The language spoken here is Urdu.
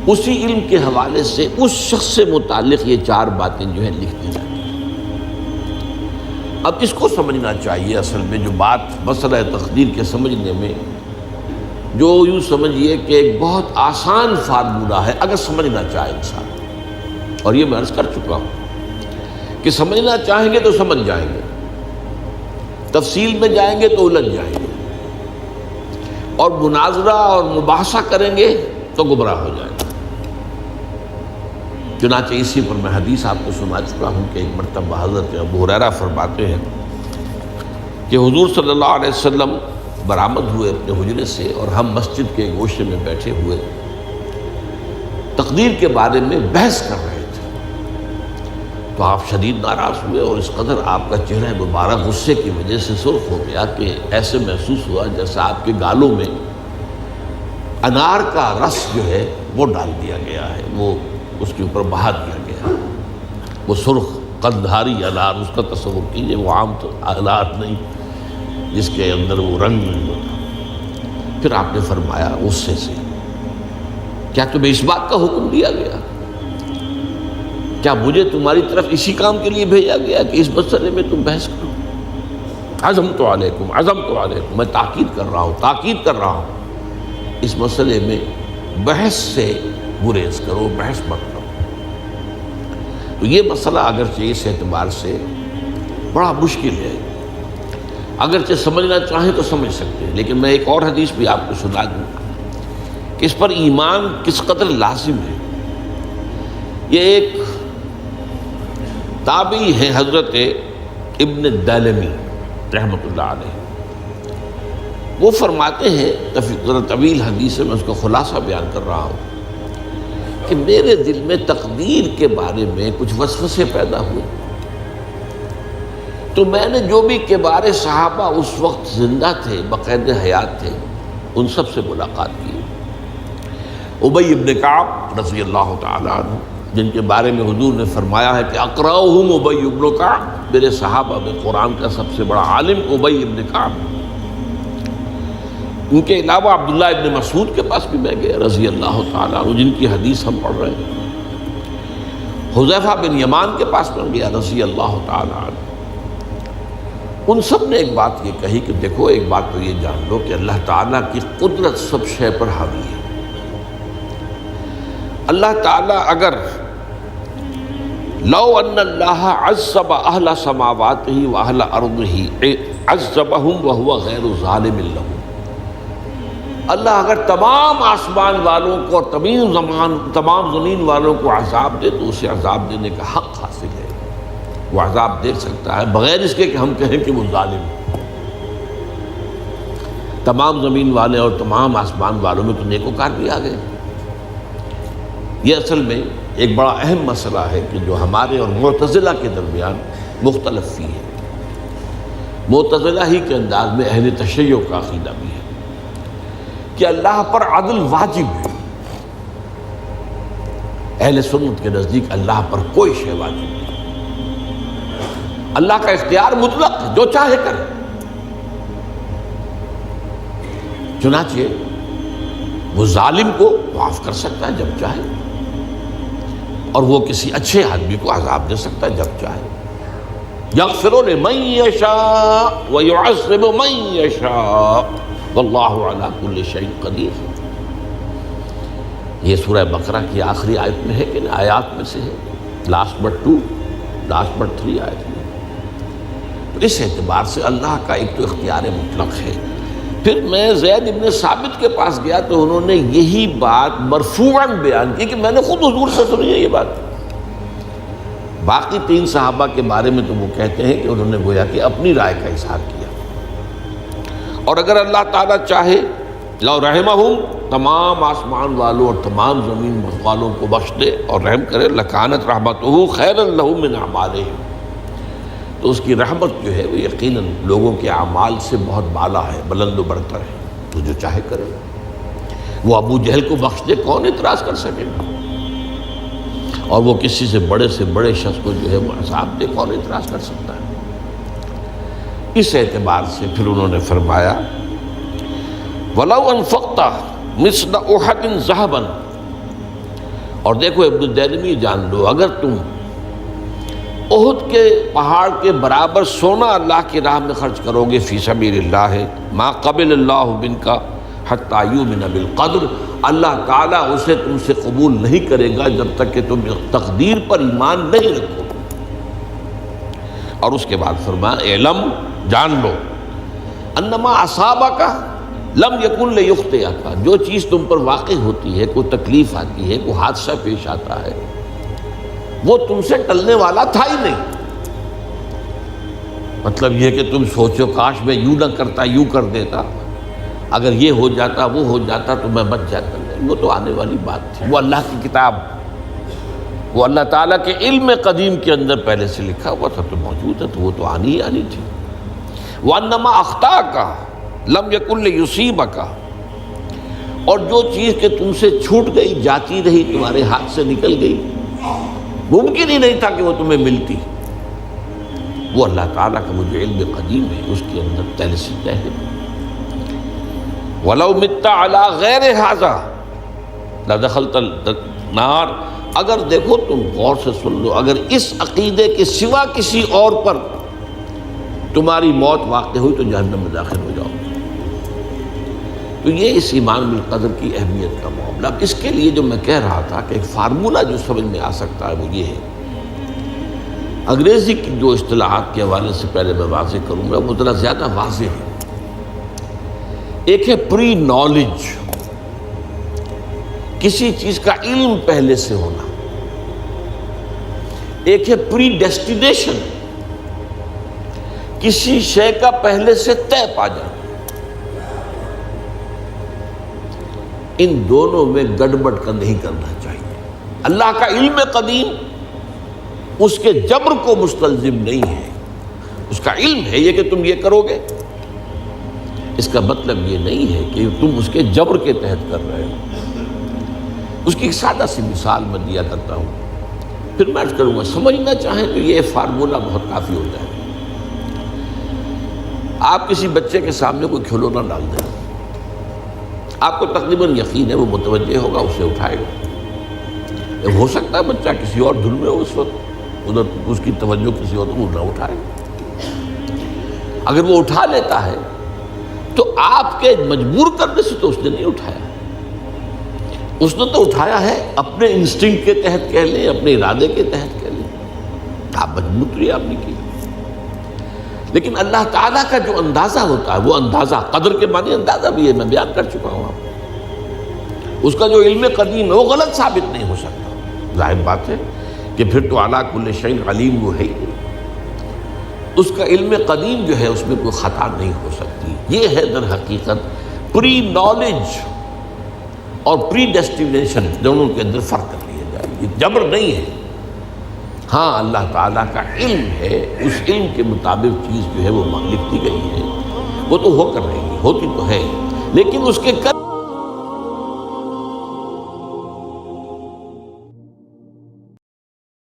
اسی علم کے حوالے سے اس شخص سے متعلق یہ 4 باتیں جو ہیں لکھ دی جاتی ہیں۔ اب اس کو سمجھنا چاہیے، اصل میں جو بات مسئلہ تقدیر کے سمجھنے میں، جو یوں سمجھیے کہ ایک بہت آسان فارمولہ ہے اگر سمجھنا چاہے انسان، اور یہ میں عرض کر چکا ہوں کہ سمجھنا چاہیں گے تو سمجھ جائیں گے، تفصیل میں جائیں گے تو الجھ جائیں گے، اور مناظرہ اور مباحثہ کریں گے تو گمراہ ہو جائیں گے۔ چنانچہ اسی پر میں حدیث آپ کو سنا چکا ہوں کہ ایک مرتبہ حضرت ابو ہریرہ فرماتے ہیں کہ حضور صلی اللہ علیہ وسلم برآمد ہوئے اپنے حجرے سے، اور ہم مسجد کے گوشے میں بیٹھے ہوئے تقدیر کے بارے میں بحث کر رہے تھے، تو آپ شدید ناراض ہوئے، اور اس قدر آپ کا چہرہ مبارک غصے کی وجہ سے سرخ ہو گیا کہ ایسے محسوس ہوا جیسا آپ کے گالوں میں انار کا رس جو ہے وہ ڈال دیا گیا ہے، وہ اس کے اوپر بہا دیا گیا، وہ سرخ قندھاری انار، اس کا تصور کیجئے، وہ عام تو انار نہیں جس کے اندر وہ رنگ نہیں ہوتا۔ پھر آپ نے فرمایا غصے سے، کیا تمہیں اس بات کا حکم دیا گیا؟ کیا مجھے تمہاری طرف اسی کام کے لیے بھیجا گیا کہ اس مسئلے میں تم بحث کرو؟ عزمت علیکم، میں تاکید کر رہا ہوں اس مسئلے میں بحث سے گریز کرو، بحث مت کرو۔ تو یہ مسئلہ اگرچہ اس اعتبار سے بڑا مشکل ہے، اگرچہ سمجھنا چاہیں تو سمجھ سکتے ہیں، لیکن میں ایک اور حدیث بھی آپ کو سنا دوں کہ اس پر ایمان کس قدر لازم ہے۔ یہ ایک تابعی ہے حضرت ابن الدیلمی رحمۃ اللہ علیہ، وہ فرماتے ہیں، ذرا طویل حدیث ہے، میں اس کا خلاصہ بیان کر رہا ہوں، کہ میرے دل میں تقدیر کے بارے میں کچھ وسوسے پیدا ہوئے، تو میں نے جو بھی کبار صحابہ اس وقت زندہ تھے، بقید حیات تھے، ان سب سے ملاقات کی۔ ابی ابن کعب رضی اللہ تعالی عنہ، جن کے بارے میں حضور نے فرمایا ہے کہ اقرأہم ابی ابن کعب، میرے صحابہ میں قرآن کا سب سے بڑا عالم ابی ابن کعب۔ ان کے علاوہ عبداللہ ابن مسعود کے پاس بھی میں گیا رضی اللہ تعالیٰ عنہ، جن کی حدیث ہم پڑھ رہے ہیں۔ حذیفہ بن یمان کے پاس میں گیا رضی اللہ تعالیٰ عنہ۔ ان سب نے ایک بات یہ کہی کہ دیکھو، ایک بات تو یہ جان لو کہ اللہ تعالیٰ کی قدرت سب شے پر حاوی ہے۔ اللہ تعالیٰ اگر لو ان اللہ عذب اہل سماواتہ و اہل ارضہ عذبہم وہو غیر ظالم لہم، اللہ اگر تمام آسمان والوں کو اور تمام زمین والوں کو عذاب دے تو اسے عذاب دینے کا حق حاصل ہے، وہ عذاب دے سکتا ہے بغیر اس کے کہ ہم کہیں کہ وہ ظالم ہے۔ تمام زمین والے اور تمام آسمان والوں میں تو نیکوکار بھی آ گئے۔ یہ اصل میں ایک بڑا اہم مسئلہ ہے کہ جو ہمارے اور معتزلہ کے درمیان مختلف فی ہے۔ معتزلہ ہی کے انداز میں اہل تشیع کا عقیدہ بھی ہے کہ اللہ پر عدل واجب ہے، اہل سنت کے نزدیک اللہ پر کوئی شے واجب نہیں، اللہ کا اختیار مطلق ہے، جو چاہے کرے۔ چنانچہ وہ ظالم کو معاف کر سکتا ہے جب چاہے، اور وہ کسی اچھے آدمی کو عذاب دے سکتا ہے جب چاہے۔ یغفر لمن یشاء ویعذب من یشاء واللہ علی کل شیء قدیر۔ یہ سورہ بقرہ کی آخری آیت میں ہے کہ آیات میں سے ہے، لاسٹ بٹ 3 آیت میں۔ تو اس اعتبار سے اللہ کا ایک تو اختیار مطلق ہے۔ پھر میں زید ابن ثابت کے پاس گیا تو انہوں نے یہی بات مرفوعاً بیان کی کہ میں نے خود حضور سے سنی ہے یہ بات۔ باقی 3 صحابہ کے بارے میں تو وہ کہتے ہیں کہ انہوں نے گویا کہ اپنی رائے کا اظہار کیا، اور اگر اللہ تعالیٰ چاہے لو رحمہم، تمام آسمان والوں اور تمام زمین والوں کو بخش دے اور رحم کرے، لکانت رحمتہ خیرا لہم من اعمالہم، تو اس کی رحمت جو ہے وہ یقیناً لوگوں کے اعمال سے بہت بالا ہے، بلند و برتر ہے، تو جو چاہے کرے۔ وہ ابو جہل کو بخش دے، کون اعتراض کر سکے گا؟ اور وہ کسی سے بڑے شخص کو جو ہے وہ عذاب دے، کون اعتراض کر سکتا ہے؟ اس اعتبار سے پھر انہوں نے فرمایا وَلَوْ أَنفَقْتَ مِثْلَ أُحَدٍ ذَهَبًا اور دیکھو ابن الدیلمی جان لو، اگر تم احد کے پہاڑ کے برابر سونا اللہ کی راہ میں خرچ کرو گے فی سبیل اللہ، ما قبل اللہ منک حتی یؤمن بالقدر، اللہ تعالیٰ اسے تم سے قبول نہیں کرے گا جب تک کہ تم تقدیر پر ایمان نہیں رکھو۔ اور اس کے بعد فرمایا اعلم، جان لو، انما اصابک لم یکن لیخطئک، جو چیز تم پر واقع ہوتی ہے، کوئی تکلیف آتی ہے، کوئی حادثہ پیش آتا ہے، وہ تم سے ٹلنے والا تھا ہی نہیں۔ مطلب یہ کہ تم سوچو کاش میں یوں نہ کرتا، یوں کر دیتا، اگر یہ ہو جاتا، وہ ہو جاتا تو میں بچ جاتا، نہیں، وہ تو آنے والی بات تھی، وہ اللہ کی کتاب، وہ اللہ تعالیٰ کے علم قدیم کے اندر پہلے سے لکھا ہوا تھا، تو موجود ہے، تو وہ تو آنی ہی آنی تھی۔ وَأَنَّمَا أَخْطَأَكَ لَمْ يَكُنْ لِيُصِيبَكَ، اور جو چیز کہ تم سے چھوٹ گئی، جاتی رہی، تمہارے ہاتھ سے نکل گئی، ممکن ہی نہیں تھا کہ وہ تمہیں ملتی، وہ اللہ تعالیٰ کا وہ جو علم قدیم ہے اس کے اندر پہلے سے طے ہے۔ وَلَوْ مِتَّ عَلَىٰ غَيْرِ هَٰذَا لَدَخَلْتَ النَّارَ، اگر دیکھو تم غور سے سن لو، اگر اس عقیدے کے سوا کسی اور پر تمہاری موت واقع ہوئی تو جہنم میں داخل ہو جاؤ۔ تو یہ اس ایمان بالقدر کی اہمیت کا معاملہ۔ اس کے لیے جو میں کہہ رہا تھا کہ ایک فارمولہ جو سمجھ میں آ سکتا ہے وہ یہ ہے، انگریزی کی جو اصطلاحات کے حوالے سے پہلے میں واضح کروں گا وہ ذرا زیادہ واضح ہے۔ ایک ہے پری نالج، کسی چیز کا علم پہلے سے ہونا، ایک ہے پری ڈیسٹینیشن، کسی شے کا پہلے سے طے پا جانا۔ ان دونوں میں گڑبڑ کا نہیں کرنا چاہیے۔ اللہ کا علم قدیم اس کے جبر کو مستلزم نہیں ہے، اس کا علم ہے یہ کہ تم یہ کرو گے، اس کا مطلب یہ نہیں ہے کہ تم اس کے جبر کے تحت کر رہے ہو۔ اس کی ایک سادہ سی مثال میں دیا کرتا ہوں، پھر میں عرض کروں گا، سمجھنا چاہیں تو یہ فارمولہ بہت کافی ہو جائے۔ آپ کسی بچے کے سامنے کوئی کھلونا ڈال دیں، آپ کو تقریباً یقین ہے وہ متوجہ ہوگا، اسے اٹھائے گا۔ ہو سکتا ہے بچہ کسی اور دھن میں ہو اس وقت، ادھر اس کی توجہ کسی اور کو نہ اٹھائے۔ اگر وہ اٹھا لیتا ہے تو آپ کے مجبور کرنے سے تو اس نے نہیں اٹھایا، اس نے تو اٹھایا ہے اپنے انسٹنکٹ کے تحت کہہ لیں، اپنے ارادے کے تحت کہہ لیں، آپ مجبور تو آپ نے کی۔ لیکن اللہ تعالیٰ کا جو اندازہ ہوتا ہے، وہ اندازہ قدر کے معنی اندازہ بھی ہے، میں بیان کر چکا ہوں آپ کو۔ اس کا جو علم قدیم ہے وہ غلط ثابت نہیں ہو سکتا، ظاہر بات ہے کہ پھر تو اعلیٰ کل شیء علیم وہ ہے ہی، اس کا علم قدیم جو ہے اس میں کوئی خطا نہیں ہو سکتی۔ یہ ہے در حقیقت پری نالج اور پری ڈیسٹینیشن، دونوں کے اندر فرق کر لیا جائے، یہ جبر نہیں ہے۔ ہاں اللہ تعالیٰ کا علم ہے، اس علم کے مطابق چیز جو ہے وہ لکھتی گئی ہے، وہ تو ہو کر رہی ہے، ہوتی تو ہے، لیکن اس کے